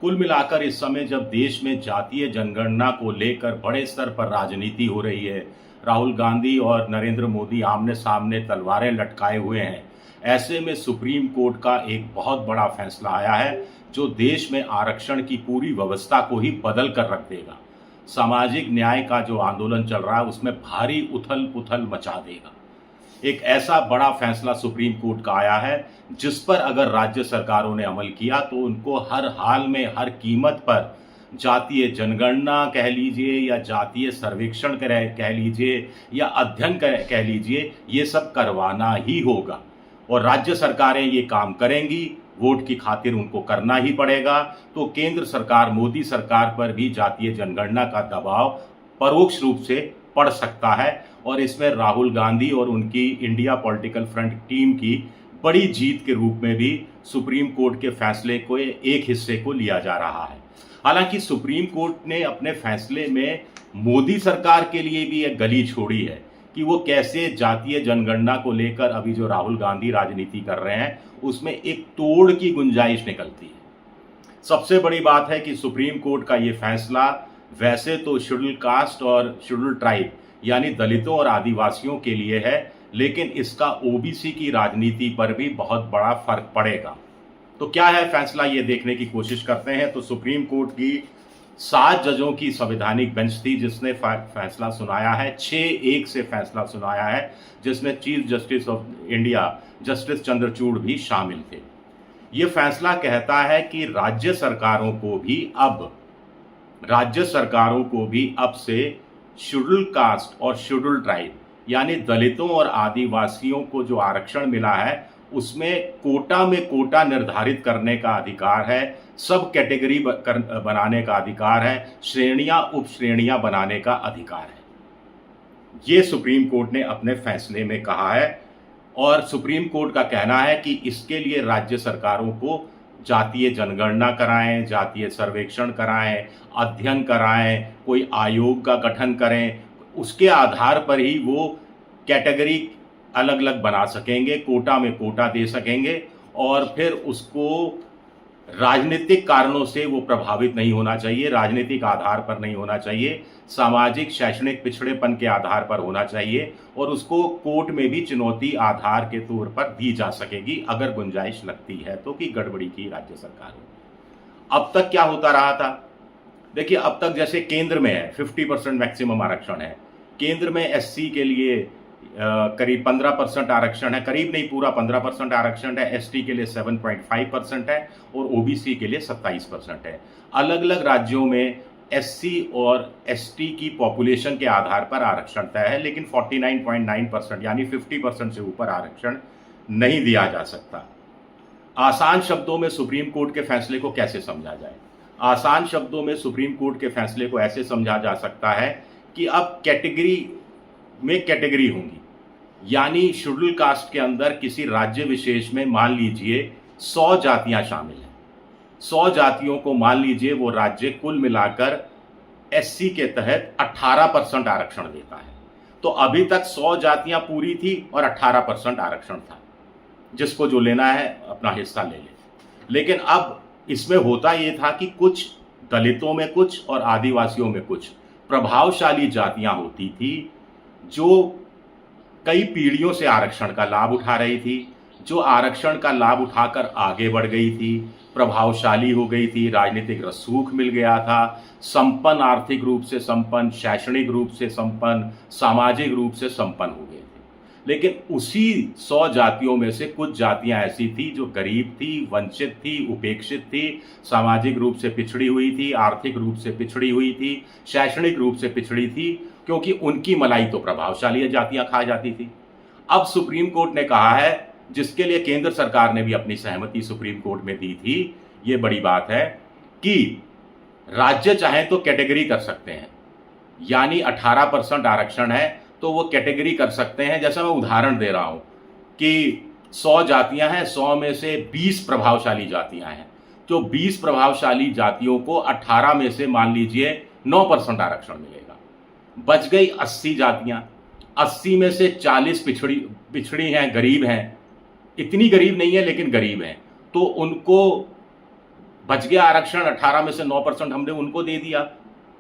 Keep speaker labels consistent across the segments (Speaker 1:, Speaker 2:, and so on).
Speaker 1: कुल मिलाकर इस समय जब देश में जातीय जनगणना को लेकर बड़े स्तर पर राजनीति हो रही है, राहुल गांधी और नरेंद्र मोदी आमने सामने तलवारें लटकाए हुए हैं, ऐसे में सुप्रीम कोर्ट का एक बहुत बड़ा फैसला आया है जो देश में आरक्षण की पूरी व्यवस्था को ही बदल कर रख देगा। सामाजिक न्याय का जो आंदोलन चल रहा है उसमें भारी उथल पुथल मचा देगा। एक ऐसा बड़ा फैसला सुप्रीम कोर्ट का आया है जिस पर अगर राज्य सरकारों ने अमल किया तो उनको हर हाल में हर कीमत पर जातीय जनगणना कह लीजिए या जातीय सर्वेक्षण कह लीजिए या अध्ययन कह लीजिए, ये सब करवाना ही होगा और राज्य सरकारें ये काम करेंगी। वोट की खातिर उनको करना ही पड़ेगा। तो केंद्र सरकार, मोदी सरकार पर भी जातीय जनगणना का दबाव परोक्ष रूप से पड़ सकता है और इसमें राहुल गांधी और उनकी इंडिया पॉलिटिकल फ्रंट टीम की बड़ी जीत के रूप में भी सुप्रीम कोर्ट के फैसले को एक हिस्से को लिया जा रहा है। हालांकि सुप्रीम कोर्ट ने अपने फैसले में मोदी सरकार के लिए भी एक गली छोड़ी है कि वो कैसे जातीय जनगणना को लेकर अभी जो राहुल गांधी राजनीति कर रहे हैं उसमें एक तोड़ की गुंजाइश निकलती है। सबसे बड़ी बात है कि सुप्रीम कोर्ट का ये फैसला वैसे तो शेड्यूल कास्ट और शेड्यूल ट्राइब यानी दलितों और आदिवासियों के लिए है, लेकिन इसका ओबीसी की राजनीति पर भी बहुत बड़ा फर्क पड़ेगा। तो क्या है फैसला, ये देखने की कोशिश करते हैं। तो सुप्रीम कोर्ट की 7 जजों की संवैधानिक बेंच थी जिसने फैसला सुनाया है, 6-1 से फैसला सुनाया है, जिसमें chief justice of India justice Chandrachud भी शामिल थे। ये फैसला कहता है कि राज्य सरकारों को भी अब से शेड्यूल कास्ट और शेड्यूल ट्राइब यानी दलितों और आदिवासियों को जो आरक्षण मिला है उसमें कोटा में कोटा निर्धारित करने का अधिकार है, सब कैटेगरी बनाने का अधिकार है, श्रेणियां उप श्रेणियां बनाने का अधिकार है। ये सुप्रीम कोर्ट ने अपने फैसले में कहा है और सुप्रीम कोर्ट का कहना है कि इसके लिए राज्य सरकारों को जातीय जनगणना कराएं, जातीय सर्वेक्षण कराएं, अध्ययन कराएं, कोई आयोग का गठन करें, उसके आधार पर ही वो कैटेगरी अलग अलग बना सकेंगे, कोटा में कोटा दे सकेंगे और फिर उसको राजनीतिक कारणों से वो प्रभावित नहीं होना चाहिए, राजनीतिक आधार पर नहीं होना चाहिए, सामाजिक शैक्षणिक पिछड़ेपन के आधार पर होना चाहिए और उसको कोर्ट में भी चुनौती आधार के तौर पर दी जा सकेगी अगर गुंजाइश लगती है तो कि गड़बड़ी की राज्य सरकार। अब तक क्या होता रहा था, देखिए अब तक जैसे केंद्र में है 50% मैक्सिमम आरक्षण है, केंद्र में एससी के लिए करीब 15% आरक्षण है, करीब नहीं पूरा 15% आरक्षण है, एसटी के लिए 7.5% है और ओबीसी के लिए 27% है। अलग अलग राज्यों में एससी और एसटी की पॉपुलेशन के आधार पर आरक्षण तय है, लेकिन 49.9% यानी 50% से ऊपर आरक्षण नहीं दिया जा सकता। आसान शब्दों में सुप्रीम कोर्ट के फैसले को कैसे समझा जाए? आसान शब्दों में सुप्रीम कोर्ट के फैसले को ऐसे समझा जा सकता है कि अब कैटेगरी में कैटेगरी होंगी, यानी शेड्यूल कास्ट के अंदर किसी राज्य विशेष में मान लीजिए 100 जातियां शामिल हैं, 100 जातियों को मान लीजिए वो राज्य कुल मिलाकर एससी के तहत 18% आरक्षण देता है। तो अभी तक 100 जातियां पूरी थी और 18% आरक्षण था, जिसको जो लेना है अपना हिस्सा ले ले। लेकिन अब इसमें होता ये था कि कुछ दलितों में कुछ और आदिवासियों में कुछ प्रभावशाली जातियां होती थी जो कई पीढ़ियों से आरक्षण का लाभ उठा रही थी, जो आरक्षण का लाभ उठाकर आगे बढ़ गई थी, प्रभावशाली हो गई थी, राजनीतिक रसूख मिल गया था, संपन्न, आर्थिक रूप से संपन्न, शैक्षणिक रूप से संपन्न, सामाजिक रूप से संपन्न हो गए थे। लेकिन उसी 100 जातियों में से कुछ जातियां ऐसी थी जो गरीब थी, वंचित थी, उपेक्षित थी, सामाजिक रूप से पिछड़ी हुई थी, आर्थिक रूप से पिछड़ी हुई थी, शैक्षणिक रूप से पिछड़ी थी, क्योंकि उनकी मलाई तो प्रभावशाली जातियां खा जाती थी। अब सुप्रीम कोर्ट ने कहा है, जिसके लिए केंद्र सरकार ने भी अपनी सहमति सुप्रीम कोर्ट में दी थी, ये बड़ी बात है कि राज्य चाहे तो कैटेगरी कर सकते हैं, यानी 18% आरक्षण है तो वो कैटेगरी कर सकते हैं। जैसा मैं उदाहरण दे रहा हूं कि 100 जातियां हैं, 100 में से 20 प्रभावशाली जातियां हैं, तो 20 प्रभावशाली जातियों को 18 में से मान लीजिए 9% आरक्षण मिलेगा। बच गई 80 जातियां, 80 में से 40 पिछड़ी हैं, गरीब हैं, इतनी गरीब नहीं है लेकिन गरीब हैं, तो उनको बच गया आरक्षण, 18 में से 9% हमने उनको दे दिया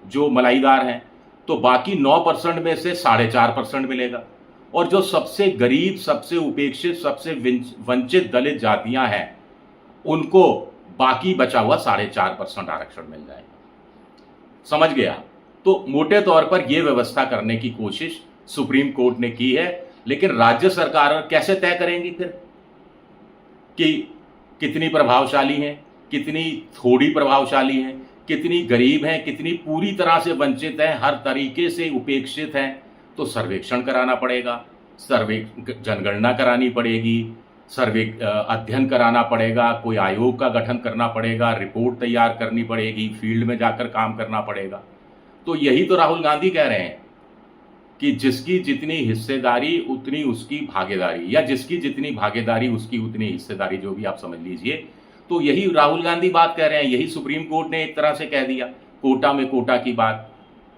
Speaker 1: जो मलाईदार हैं, तो बाकी 9% में से 4.5% मिलेगा। और जो सबसे गरीब, सबसे उपेक्षित, सबसे वंचित दलित जातियां हैं, उनको बाकी बचा हुआ 4.5% आरक्षण मिल जाएगा। समझ गया? तो मोटे तौर पर यह व्यवस्था करने की कोशिश सुप्रीम कोर्ट ने की है, लेकिन राज्य सरकार कैसे तय करेंगी फिर कि कितनी प्रभावशाली हैं, कितनी थोड़ी प्रभावशाली हैं, कितनी गरीब हैं, कितनी पूरी तरह से वंचित हैं, हर तरीके से उपेक्षित हैं? तो सर्वेक्षण कराना पड़ेगा, जनगणना करानी पड़ेगी, अध्ययन कराना पड़ेगा, कोई आयोग का गठन करना पड़ेगा, रिपोर्ट तैयार करनी पड़ेगी, फील्ड में जाकर काम करना पड़ेगा। तो यही तो राहुल गांधी कह रहे हैं कि जिसकी जितनी हिस्सेदारी उतनी उसकी भागीदारी, या जिसकी जितनी भागीदारी उसकी उतनी हिस्सेदारी, जो भी आप समझ लीजिए। तो यही राहुल गांधी बात कह रहे हैं, यही सुप्रीम कोर्ट ने एक तरह से कह दिया कोटा में कोटा की बात,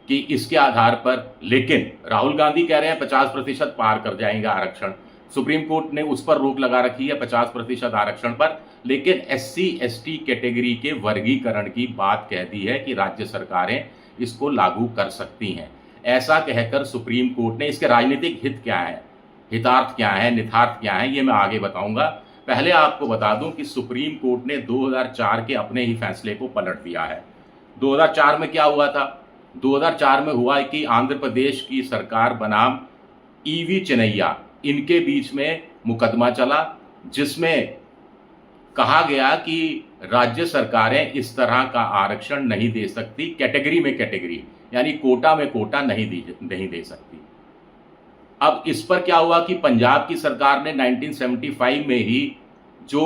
Speaker 1: कि इसके आधार पर। लेकिन राहुल गांधी कह रहे हैं 50% पार कर जाएंगे आरक्षण। सुप्रीम कोर्ट ने उस पर रोक लगा रखी है 50% आरक्षण पर, लेकिन SC ST कैटेगरी के वर्गीकरण की बात कह दी है कि राज्य सरकारें इसको लागू कर सकती हैं। ऐसा कहकर सुप्रीम कोर्ट ने, इसके राजनीतिक हित क्या है, हितार्थ क्या है, निथार्थ क्या है, ये मैं आगे बताऊंगा। पहले आपको बता दूं कि सुप्रीम कोर्ट ने 2004 के अपने ही फैसले को पलट दिया है। 2004 में क्या हुआ था? 2004 में हुआ कि आंध्र प्रदेश की सरकार बनाम EV चिनैया, इनके बीच में मुकदमा चला, जिसमें कहा गया कि राज्य सरकारें इस तरह का आरक्षण नहीं दे सकती, कैटेगरी में कैटेगरी, यानी कोटा में कोटा नहीं दे सकती। अब इस पर क्या हुआ कि पंजाब की सरकार ने 1975 में ही जो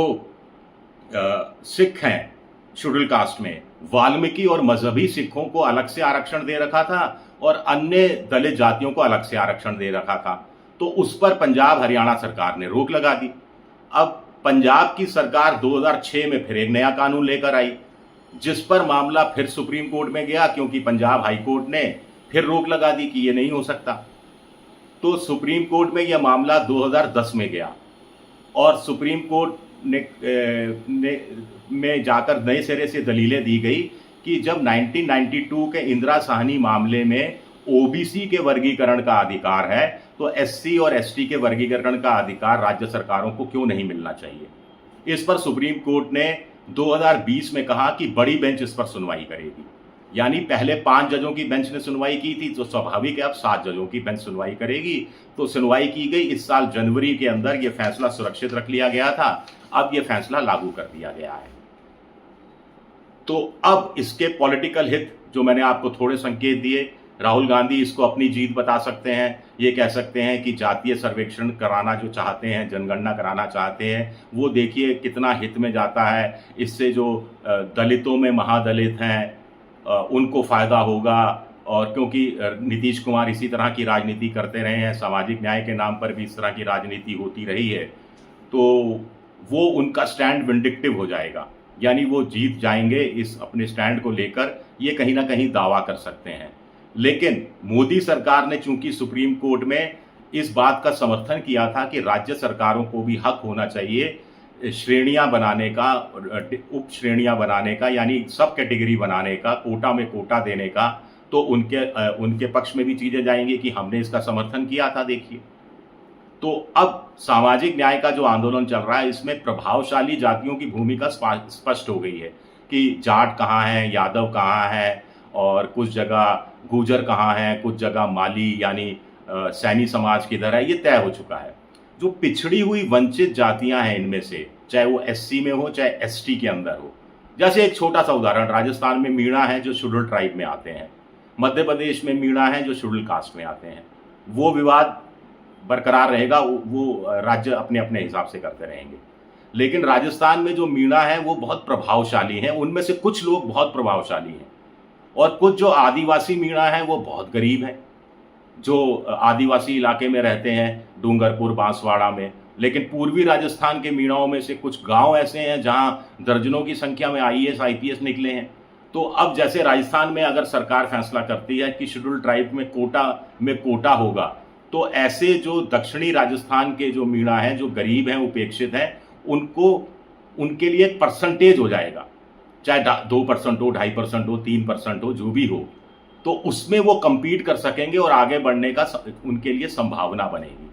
Speaker 1: सिख हैं शेड्यूल कास्ट में, वाल्मीकि और मजहबी सिखों को अलग से आरक्षण दे रखा था और अन्य दलित जातियों को अलग से आरक्षण दे रखा था। तो उस पर पंजाब हरियाणा सरकार ने रोक लगा दी। अब पंजाब की सरकार 2006 में फिर एक नया कानून लेकर आई, जिस पर मामला फिर सुप्रीम कोर्ट में गया, क्योंकि पंजाब हाई कोर्ट ने फिर रोक लगा दी कि ये नहीं हो सकता। तो सुप्रीम कोर्ट में यह मामला 2010 में गया और सुप्रीम कोर्ट में जाकर नए सिरे से दलीलें दी गई कि जब 1992 के इंदिरा साहनी मामले में OBC के वर्गीकरण का अधिकार है, तो SC और ST के वर्गीकरण का अधिकार राज्य सरकारों को क्यों नहीं मिलना चाहिए। इस पर सुप्रीम कोर्ट ने 2020 में कहा कि बड़ी बेंच इस पर सुनवाई करेगी। यानी पहले 5 जजों की बेंच ने सुनवाई की थी, तो स्वाभाविक है अब 7 जजों की बेंच सुनवाई करेगी। तो सुनवाई की गई। इस साल जनवरी के अंदर यह फैसला सुरक्षित रख लिया गया था, अब यह फैसला लागू कर दिया गया है। तो अब इसके पॉलिटिकल हित जो मैंने आपको थोड़े संकेत दिए, राहुल गांधी इसको अपनी जीत बता सकते हैं। ये कह सकते हैं कि जातीय सर्वेक्षण कराना जो चाहते हैं, जनगणना कराना चाहते हैं, वो देखिए कितना हित में जाता है। इससे जो दलितों में महादलित हैं उनको फ़ायदा होगा। और क्योंकि नीतीश कुमार इसी तरह की राजनीति करते रहे हैं, सामाजिक न्याय के नाम पर भी इस तरह की राजनीति होती रही है, तो वो उनका स्टैंड विंडिक्टिव हो जाएगा, यानी वो जीत जाएंगे इस अपने स्टैंड को लेकर, ये कहीं ना कहीं दावा कर सकते हैं। लेकिन मोदी सरकार ने चूंकि सुप्रीम कोर्ट में इस बात का समर्थन किया था कि राज्य सरकारों को भी हक होना चाहिए श्रेणियां बनाने का, उप श्रेणियां बनाने का, यानी सब कैटेगरी बनाने का, कोटा में कोटा देने का, तो उनके पक्ष में भी चीजें जाएंगी कि हमने इसका समर्थन किया था। देखिए, तो अब सामाजिक न्याय का जो आंदोलन चल रहा है, इसमें प्रभावशाली जातियों की भूमिका स्पष्ट हो गई है कि जाट कहाँ है, यादव कहाँ है, और कुछ जगह गुर्जर कहाँ हैं, कुछ जगह माली यानी सैनी समाज किधर है, ये तय हो चुका है। जो पिछड़ी हुई वंचित जातियां हैं इनमें से, चाहे वो SC में हो चाहे ST के अंदर हो, जैसे एक छोटा सा उदाहरण, राजस्थान में मीणा है जो शेड्यूल ट्राइब में आते हैं, मध्य प्रदेश में मीणा है जो शेड्यूल कास्ट में आते हैं। वो विवाद बरकरार रहेगा, वो राज्य अपने अपने हिसाब से करते रहेंगे। लेकिन राजस्थान में जो मीणा है वो बहुत प्रभावशाली हैं, उनमें से कुछ लोग बहुत प्रभावशाली हैं, और कुछ जो आदिवासी मीणा है वो बहुत गरीब हैं, जो आदिवासी इलाके में रहते हैं, डूंगरपुर बांसवाड़ा में। लेकिन पूर्वी राजस्थान के मीणाओं में से कुछ गांव ऐसे हैं जहां दर्जनों की संख्या में IAS IPS निकले हैं। तो अब जैसे राजस्थान में अगर सरकार फैसला करती है कि शेड्यूल ट्राइब में कोटा होगा, तो ऐसे जो दक्षिणी राजस्थान के जो मीणा हैं, जो गरीब हैं, उपेक्षित हैं, उनके लिए एक परसेंटेज हो जाएगा, चाहे 2% हो, 2.5% हो, 3% हो, जो भी हो, तो उसमें वो compete कर सकेंगे और आगे बढ़ने का उनके लिए संभावना बनेगी।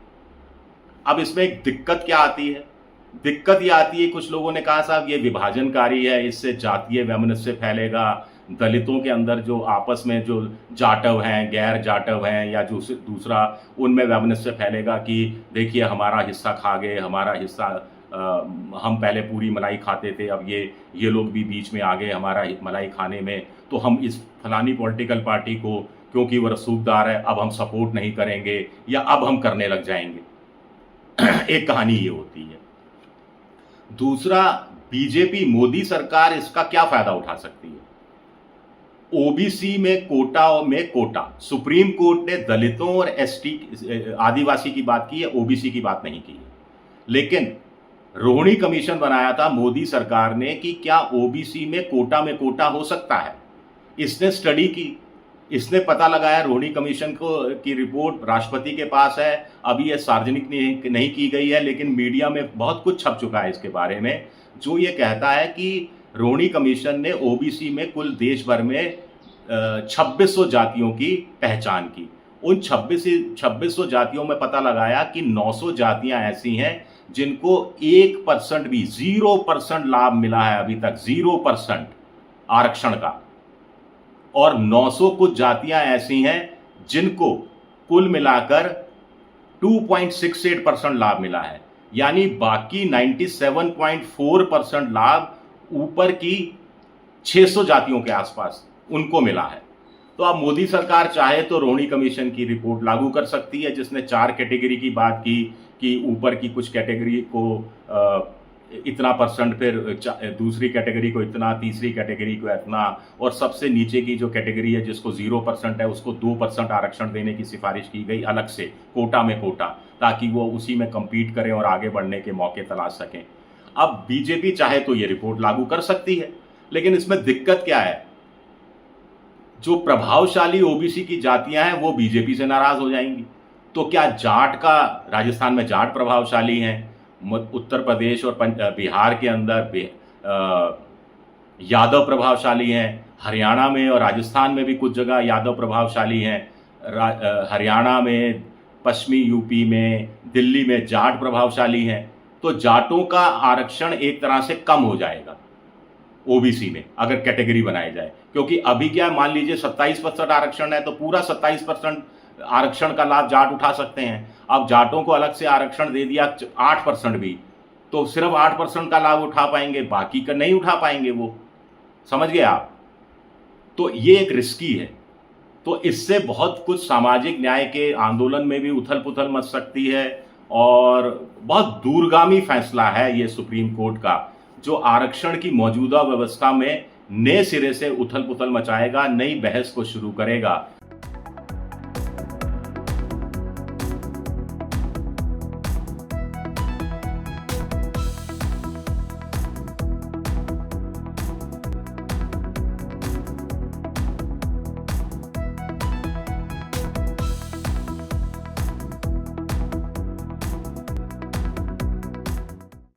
Speaker 1: अब इसमें एक दिक्कत क्या आती है? दिक्कत ये आती है, कुछ लोगों ने कहा साहब ये विभाजनकारी है, इससे जातीय वैमनस्य फैलेगा, दलितों के अंदर जो आपस में जो जाटव हैं, गैर जाटव हैं या जो दूसरा, उनमें वैमनस्य फैलेगा कि देखिए हमारा हिस्सा खा गए, हमारा हिस्सा हम पहले पूरी मलाई खाते थे, अब ये लोग भी बीच में आ गए हमारा मलाई खाने में, तो हम इस फलानी पॉलिटिकल पार्टी को क्योंकि वो रसूखदार है अब हम सपोर्ट नहीं करेंगे या अब हम करने लग जाएंगे। एक कहानी ये होती है। दूसरा, बीजेपी मोदी सरकार इसका क्या फायदा उठा सकती है? ओबीसी में कोटा सुप्रीम कोर्ट ने दलितों और एसटी आदिवासी की बात की है, ओबीसी की बात नहीं की है। लेकिन रोहिणी कमीशन बनाया था मोदी सरकार ने कि क्या ओबीसी में कोटा हो सकता है। इसने स्टडी की, इसने पता लगाया, रोहिणी कमीशन की रिपोर्ट राष्ट्रपति के पास है, अभी यह सार्वजनिक नहीं की गई है, लेकिन मीडिया में बहुत कुछ छप चुका है इसके बारे में, जो ये कहता है कि रोहिणी कमीशन ने ओबीसी में कुल देश भर में 2600 जातियों की पहचान की। उन 2600 जातियों में पता लगाया कि 900 जातियां ऐसी हैं जिनको 1% भी 0% लाभ मिला है अभी तक, 0% आरक्षण का, और 900 कुछ जातियां ऐसी हैं जिनको कुल मिलाकर 2.68% लाभ मिला है, यानी बाकी 97.4% लाभ ऊपर की 600 जातियों के आसपास उनको मिला है। तो अब मोदी सरकार चाहे तो रोहिणी कमीशन की रिपोर्ट लागू कर सकती है, जिसने 4 कैटेगरी की बात की कि ऊपर की कुछ कैटेगरी को इतना %, फिर दूसरी कैटेगरी को इतना, तीसरी कैटेगरी को इतना, और सबसे नीचे की जो कैटेगरी है जिसको 0% है उसको 2% आरक्षण देने की सिफारिश की गई अलग से, कोटा, ताकि वो उसी में compete करें और आगे बढ़ने के मौके तलाश सकें। अब बीजेपी चाहे तो ये रिपोर्ट लागू कर सकती है, लेकिन इसमें दिक्कत क्या है? जो प्रभावशाली ओबीसी की जातियां हैं वो बीजेपी से नाराज हो जाएंगी। तो क्या राजस्थान में जाट प्रभावशाली हैं, उत्तर प्रदेश और बिहार के अंदर यादव प्रभावशाली हैं, हरियाणा में और राजस्थान में भी कुछ जगह यादव प्रभावशाली हैं, हरियाणा में, पश्चिमी यूपी में, दिल्ली में जाट प्रभावशाली हैं, तो जाटों का आरक्षण एक तरह से कम हो जाएगा ओबीसी में अगर कैटेगरी बनाई जाए, क्योंकि अभी क्या, मान लीजिए 27% आरक्षण है तो पूरा 27% आरक्षण का लाभ जाट उठा सकते हैं। अब जाटों को अलग से आरक्षण दे दिया 8% भी, तो सिर्फ 8% का लाभ उठा पाएंगे, बाकी का नहीं उठा पाएंगे वो। समझ गए आप? तो ये एक रिस्की है। तो इससे बहुत कुछ सामाजिक न्याय के आंदोलन में भी उथल पुथल मच सकती है, और बहुत दूरगामी फैसला है ये सुप्रीम कोर्ट का, जो आरक्षण की मौजूदा व्यवस्था में नए सिरे से उथल पुथल मचाएगा, नई बहस को शुरू करेगा।